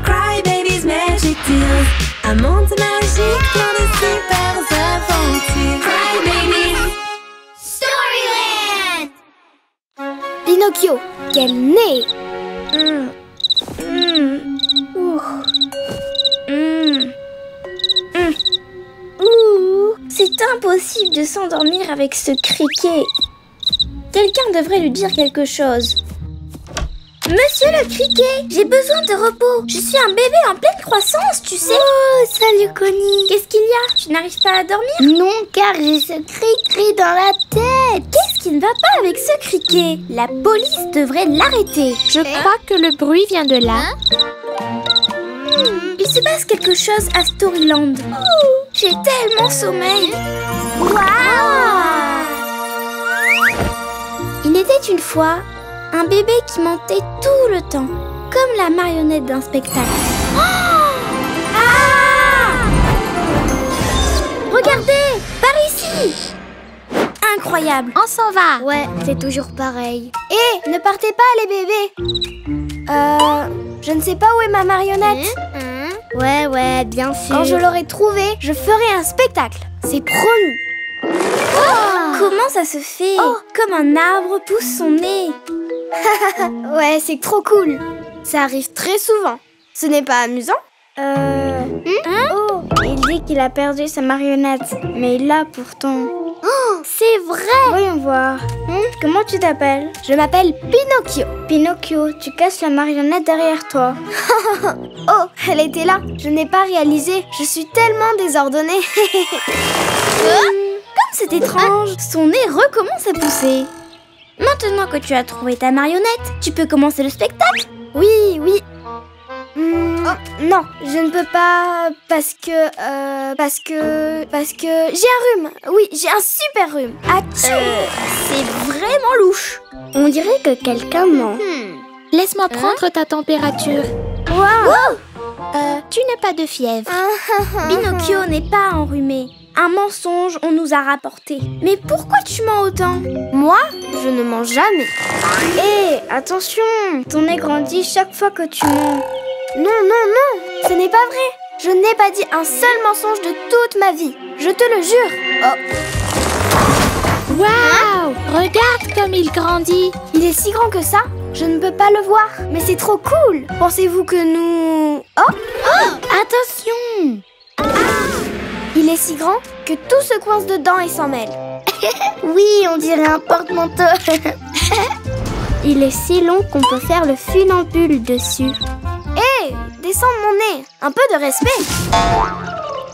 Cry babies, magic deals. Un monde magique plein de super aventures. Cry babies.
Pinocchio, quel nez!
C'est impossible de s'endormir avec ce criquet. Quelqu'un devrait lui dire quelque chose. Monsieur le criquet, j'ai besoin de repos. Je suis un bébé en pleine croissance, tu sais.
Oh, salut Connie!
Qu'est-ce qu'il y a? Tu n'arrives pas à dormir?
Non, car j'ai ce cri-cri dans la tête!
Qu'est-ce qui ne va pas avec ce criquet? La police devrait l'arrêter.
Je crois que le bruit vient de là.
Il se passe quelque chose à Storyland. Oh, j'ai tellement sommeil. Waouh! Il était une fois un bébé qui mentait tout le temps, comme la marionnette d'un spectacle. Regardez, par ici! Incroyable!
On s'en va.
Ouais, c'est toujours pareil. Hé, ne partez pas les bébés! Je ne sais pas où est ma marionnette. Ouais, bien sûr. Quand je l'aurai trouvée, je ferai un spectacle. C'est promis.
Comment ça se fait? Comme un arbre pousse son nez.
Ouais, c'est trop cool. Ça arrive très souvent. Ce n'est pas amusant? Oh, il dit qu'il a perdu sa marionnette. Mais il l'a pourtant. Oh, c'est vrai! Voyons voir. Comment tu t'appelles? Je m'appelle Pinocchio. Pinocchio, tu casses la marionnette derrière toi. Oh, elle était là. Je n'ai pas réalisé. Je suis tellement désordonnée.
Comme c'est étrange, son nez recommence à pousser. Maintenant que tu as trouvé ta marionnette, tu peux commencer le spectacle?
Oui. Non, je ne peux pas parce que j'ai un rhume. Oui, j'ai un super rhume. Atchou.
C'est vraiment louche.
On dirait que quelqu'un ment.
Laisse-moi prendre ta température.
Wow.
Tu n'as pas de fièvre.
Pinocchio n'est pas enrhumé. Un mensonge, on nous a rapporté. Mais pourquoi tu mens autant?
Moi, je ne mens jamais. Hé, attention, ton nez grandit chaque fois que tu mens. Non, ce n'est pas vrai. Je n'ai pas dit un seul mensonge de toute ma vie. Je te le jure.
Waouh! Regarde comme il grandit.
Il est si grand que ça, je ne peux pas le voir. Mais c'est trop cool. Pensez-vous que nous... Attention! Il est si grand que tout se coince dedans et s'en mêle. Oui, on dirait un porte-manteau. Il est si long qu'on peut faire le funambule dessus. Hé, descends de mon nez. Un peu de respect.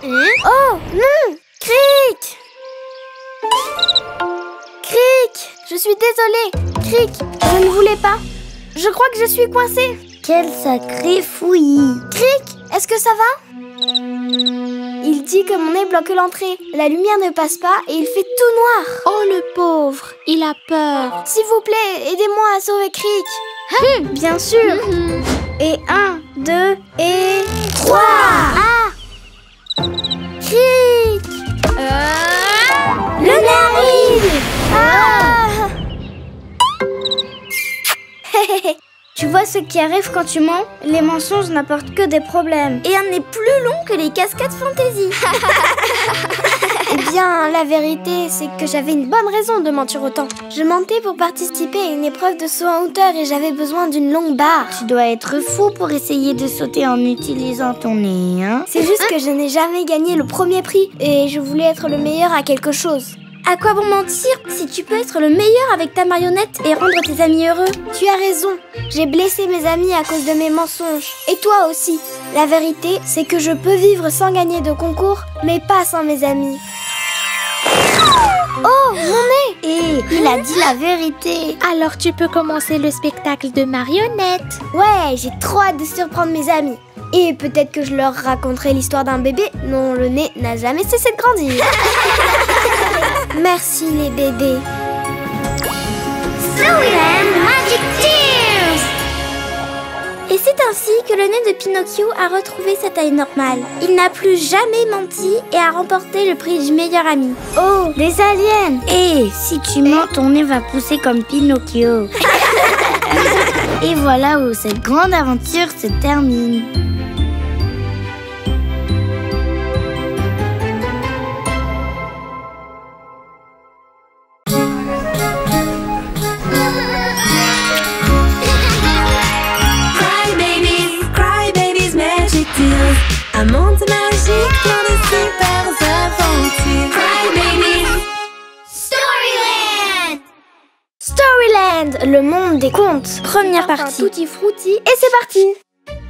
Oh, non! Cric! Cric! Je suis désolée. Cric, je ne voulais pas. Je crois que je suis coincée. Quel sacré fouillis. Cric, est-ce que ça va? Il dit que mon nez bloque l'entrée. La lumière ne passe pas et il fait tout noir.
Oh le pauvre, il a peur.
S'il vous plaît, aidez-moi à sauver Cric. Bien sûr. Et 1, 2 et 3. Cric. Le nez arrive. Tu vois ce qui arrive quand tu mens? Les mensonges n'apportent que des problèmes.
Et un nez plus long que les cascades fantaisie.
Eh bien, la vérité, c'est que j'avais une bonne raison de mentir autant. Je mentais pour participer à une épreuve de saut en hauteur et j'avais besoin d'une longue barre.
Tu dois être fou pour essayer de sauter en utilisant ton nez, hein?
C'est juste que je n'ai jamais gagné le premier prix et je voulais être le meilleur à quelque chose.
À quoi bon mentir si tu peux être le meilleur avec ta marionnette et rendre tes amis heureux?
Tu as raison, j'ai blessé mes amis à cause de mes mensonges. Et toi aussi. La vérité, c'est que je peux vivre sans gagner de concours, mais pas sans mes amis. Oh, mon nez!
Et il a dit la vérité.
Alors tu peux commencer le spectacle de marionnettes.
Ouais, j'ai trop hâte de surprendre mes amis. Et peut-être que je leur raconterai l'histoire d'un bébé dont le nez n'a jamais cessé de grandir. Merci les bébés.
Storyland Magic Tears.
Et c'est ainsi que le nez de Pinocchio a retrouvé sa taille normale. Il n'a plus jamais menti et a remporté le prix du meilleur ami.
Oh, des aliens. Et si tu mens, ton nez va pousser comme Pinocchio. Et voilà où cette grande aventure se termine.
Un monde magique, plein de super aventures. Cry Baby.
Storyland, le monde des contes. Première partie. Tutti frutti et c'est parti.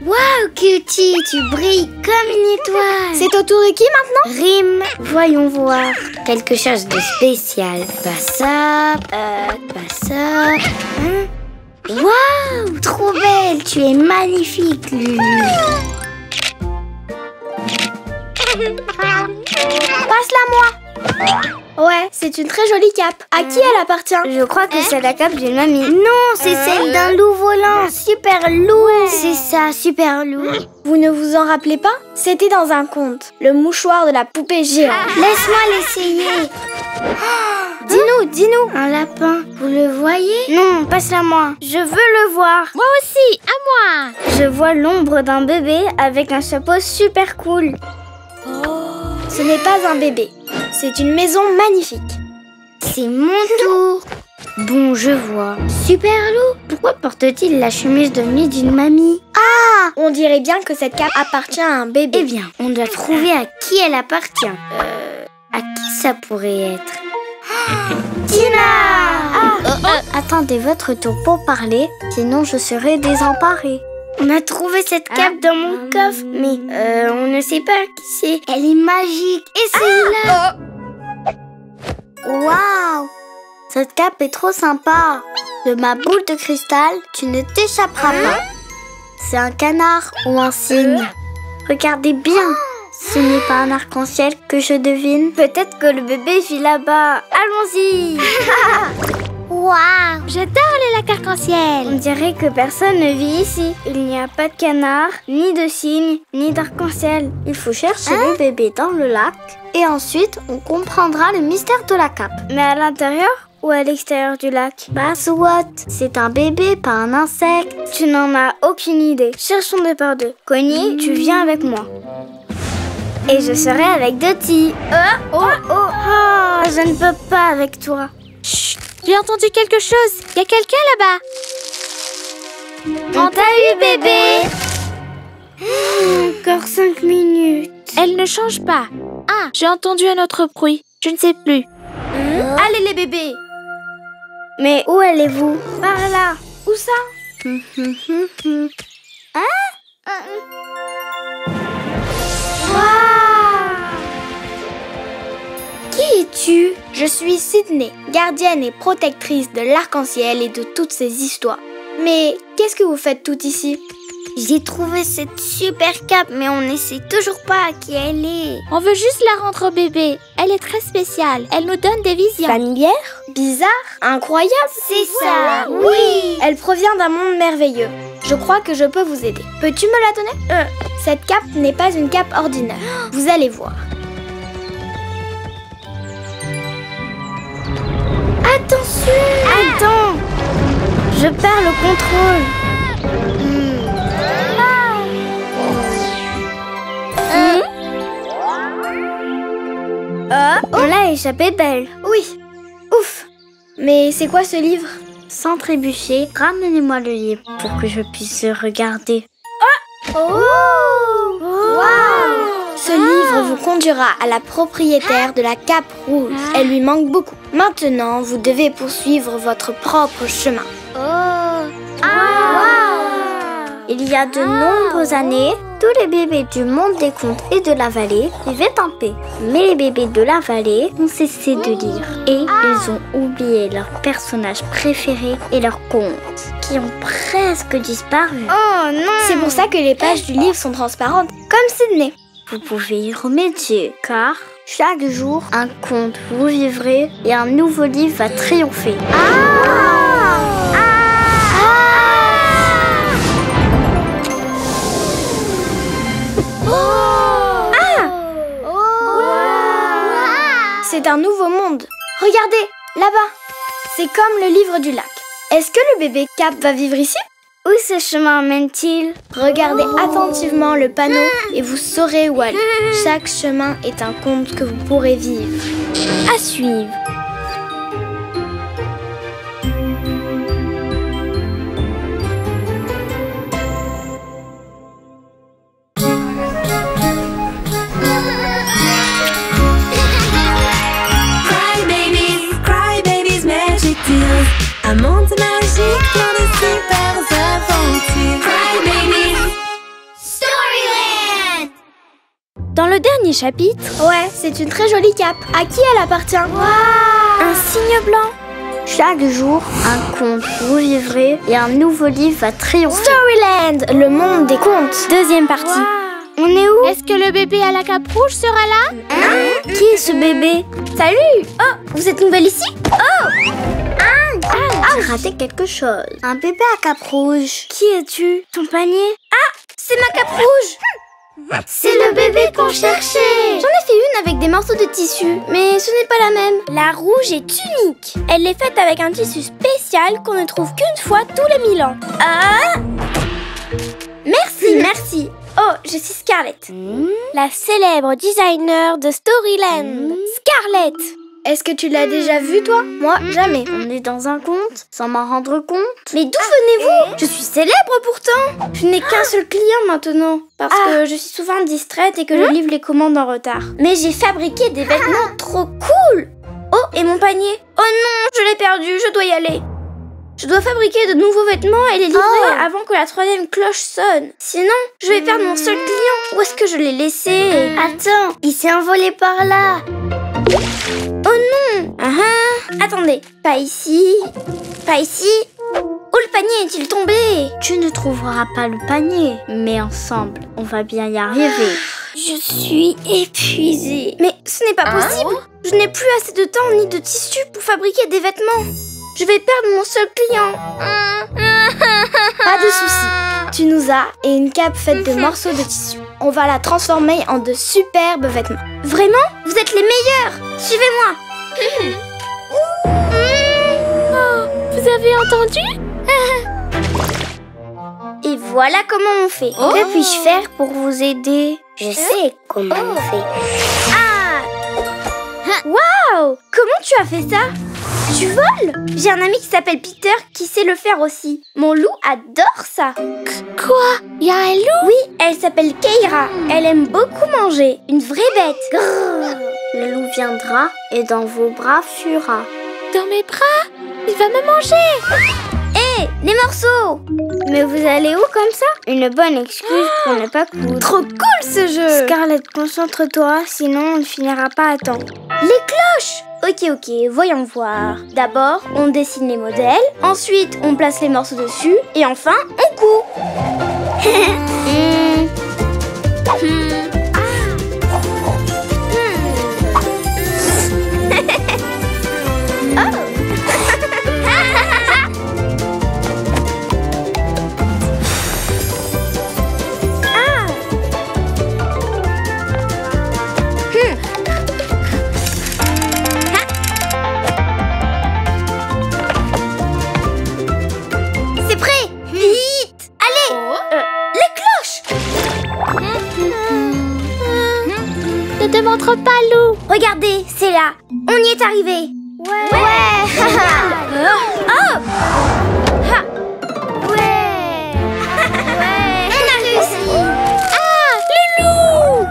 Waouh, Cutie, tu brilles comme une étoile.
C'est au tour de qui maintenant?
Rime, voyons voir. Quelque chose de spécial. Pas ça, pas ça. Waouh, trop belle, tu es magnifique, Lulu.
Passe-la moi. Ouais, c'est une très jolie cape. À qui elle appartient?
Je crois que c'est la cape d'une mamie. Non, c'est celle d'un loup volant. Super loup. C'est ça, super loup.
Vous ne vous en rappelez pas? C'était dans un conte. Le mouchoir de la poupée géante.
Laisse-moi l'essayer.
Dis-nous.
Un lapin. Vous le voyez? Non, passe-la moi. Je veux le voir.
Moi aussi, à moi.
Je vois l'ombre d'un bébé avec un chapeau super cool.
Ce n'est pas un bébé. C'est une maison magnifique.
C'est mon tour. Bon, je vois. Super loup. Pourquoi porte-t-il la chemise de nuit d'une mamie?
Ah! On dirait bien que cette cape appartient à un bébé.
Eh bien, on doit trouver à qui elle appartient. À qui ça pourrait être? Tina! Attendez votre tour pour parler, sinon je serai désemparée. On a trouvé cette cape dans mon coffre, mais on ne sait pas qui c'est. Elle est magique. Essayez-la. Waouh! Cette cape est trop sympa. De ma boule de cristal, tu ne t'échapperas pas. c'est un canard ou un cygne. Regardez bien. Ce n'est pas un arc-en-ciel que je devine.
Peut-être que le bébé vit là-bas. Allons-y.
Waouh, j'adore les lacs arc-en-ciel.
On dirait que personne ne vit ici. Il n'y a pas de canard, ni de cygne, ni d'arc-en-ciel.
Il faut chercher le bébé dans le lac et ensuite on comprendra le mystère de la cape.
Mais à l'intérieur ou à l'extérieur du lac?
Bah, so what? C'est un bébé, pas un insecte.
Tu n'en as aucune idée. Cherchons deux par deux. Connie, tu viens avec moi. Et je serai avec Dottie. Je ne peux pas avec toi.
Chut, j'ai entendu quelque chose. Il y a quelqu'un là-bas.
On t'a eu, bébé. Encore 5 minutes.
Elle ne change pas. Ah, j'ai entendu un autre bruit. Je ne sais plus.
Allez les bébés. Mais où allez-vous? Par là. Où ça?
Qui es-tu? Je suis Sydney, gardienne et protectrice de l'arc-en-ciel et de toutes ces histoires. Mais qu'est-ce que vous faites toutes ici?
J'ai trouvé cette super cape, mais on ne sait toujours pas à qui elle est.
On veut juste la rendre au bébé. Elle est très spéciale. Elle nous donne des visions.
Familière? Bizarre? Incroyable?
C'est ça, oui.
Elle provient d'un monde merveilleux. Je crois que je peux vous aider. Peux-tu me la donner? Cette cape n'est pas une cape ordinaire. Vous allez voir.
Attention! Attends! Je perds le contrôle. On l'a échappé belle.
Oui. Ouf. Mais c'est quoi ce livre?
Sans trébucher, ramenez-moi le livre pour que je puisse le regarder.
Ce livre vous conduira à la propriétaire de la cape rouge. Elle lui manque beaucoup. Maintenant, vous devez poursuivre votre propre chemin.
Il y a de nombreuses années, tous les bébés du monde des contes et de la vallée vivaient en paix. Mais les bébés de la vallée ont cessé de lire et ils ont oublié leurs personnages préférés et leurs contes qui ont presque disparu.
Oh non!
C'est pour ça que les pages du livre sont transparentes, comme Sydney.
Vous pouvez y remédier car chaque jour, un conte vous vivrez et un nouveau livre va triompher.
C'est un nouveau monde. Regardez, là-bas. C'est comme le livre du lac. Est-ce que le bébé Cap va vivre ici?
Où ce chemin mène-t-il?
Regardez attentivement le panneau et vous saurez où aller. Chaque chemin est un conte que vous pourrez vivre. À suivre.
Un monde magique, plein de super aventures. Cry Baby Storyland.
Dans le dernier chapitre,
Ouais, c'est une très jolie cape. À qui elle appartient?
un signe blanc.
Chaque jour, un conte vous vivrez et un nouveau livre va triompher.
Storyland, le monde des contes. Deuxième partie.
On est où?
Est-ce que le bébé à la cape rouge sera là?
Qui est ce bébé?
Salut. Oh, vous êtes nouvelle ici?
J'ai raté quelque chose. Un bébé à cape rouge.
Qui es-tu? Ton panier?
C'est ma cape rouge.
C'est le bébé qu'on cherchait.
J'en ai fait une avec des morceaux de tissu, mais ce n'est pas la même.
La rouge est unique. Elle est faite avec un tissu spécial qu'on ne trouve qu'une fois tous les 1000 ans.
Merci. Oh, je suis Scarlett.
La célèbre designer de Storyland. Scarlett.
Est-ce que tu l'as déjà vue, toi? Moi, jamais.
On est dans un conte sans m'en rendre compte.
Mais d'où venez-vous? Je suis célèbre pourtant.
Je n'ai qu'un seul client maintenant, parce que je suis souvent distraite et que je livre les commandes en retard.
Mais j'ai fabriqué des vêtements trop cool.
Oh, et mon panier? Oh non, je l'ai perdu, je dois y aller. Je dois fabriquer de nouveaux vêtements et les livrer avant que la 3e cloche sonne. Sinon, je vais perdre mon seul client. Où est-ce que je l'ai laissé?
Attends, il s'est envolé par là.
Oh non! Attendez, pas ici, pas ici. Oh le panier est-il tombé?
Tu ne trouveras pas le panier, mais ensemble, on va bien y arriver.
Je suis épuisée. Mais ce n'est pas possible. Je n'ai plus assez de temps ni de tissu pour fabriquer des vêtements. Je vais perdre mon seul client.
Pas de souci. Tu nous as et une cape faite de morceaux de tissu. On va la transformer en de superbes vêtements.
Vraiment? Vous êtes les meilleurs. Suivez-moi.
Vous avez entendu?
Et voilà comment on fait.
Que puis-je faire pour vous aider? Je sais comment on fait.
Ah! Waouh! Comment tu as fait ça? Tu voles? J'ai un ami qui s'appelle Peter qui sait le faire aussi. Mon loup adore ça.
Quoi? Il y a un loup?
Oui, elle s'appelle Keira. Elle aime beaucoup manger. Une vraie bête. Grrr.
Le loup viendra et dans vos bras fuira.
Dans mes bras? Il va me manger!
Hé, les morceaux!
Mais vous allez où comme ça? Une bonne excuse pour ne pas coudre.
Trop cool ce jeu!
Scarlett, concentre-toi, sinon on ne finira pas à temps.
Les cloches! Ok, voyons voir. D'abord, on dessine les modèles, ensuite on place les morceaux dessus, et enfin, on coud. C'est prêt! Vite! Allez! Les cloches!
Ne te montre pas, loup!
Regardez, c'est là. On y est arrivé. Ouais! Oh! Ha! Ouais! On a réussi!
Ah! Le loup!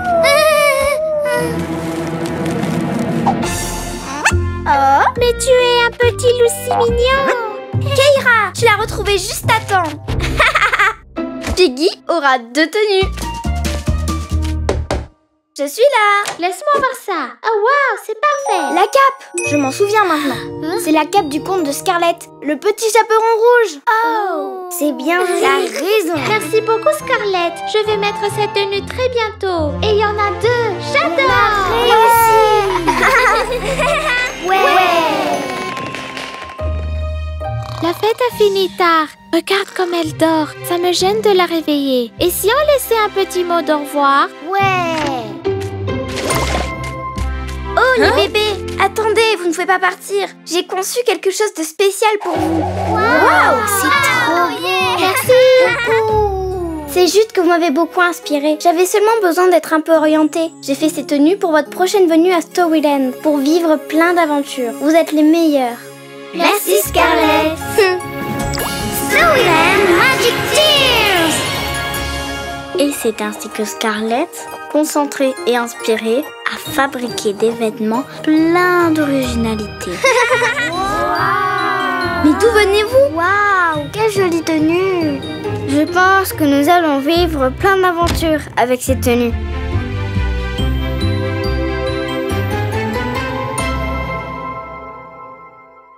Oh!
Mais tu es un petit loup si mignon!
Keira, tu l'as retrouvée juste à temps. Piggy aura 2 tenues. Je suis là.
Laisse-moi voir ça! Oh wow, c'est parfait!
La cape! Je m'en souviens maintenant. C'est la cape du conte de Scarlett, le petit chaperon rouge.
Oh!
C'est bien, t'as raison.
Merci beaucoup, Scarlett. Je vais mettre cette tenue très bientôt. Et il y en a 2. J'adore! La fête a fini tard. Regarde comme elle dort. Ça me gêne de la réveiller. Et si on laissait un petit mot d'au revoir?
Oh, les bébés! Attendez, vous ne pouvez pas partir. J'ai conçu quelque chose de spécial pour vous.
Waouh, c'est trop beau.
Merci. C'est juste que vous m'avez beaucoup inspiré. J'avais seulement besoin d'être un peu orientée. J'ai fait ces tenues pour votre prochaine venue à Storyland, pour vivre plein d'aventures. Vous êtes les meilleurs.
Merci, Scarlett.
Storyland Magic Tears!
Et c'est ainsi que Scarlett, concentrée et inspirée, a fabriqué des vêtements pleins d'originalité.
Mais d'où venez-vous?
Waouh, quelle jolie tenue! Je pense que nous allons vivre plein d'aventures avec ces tenues.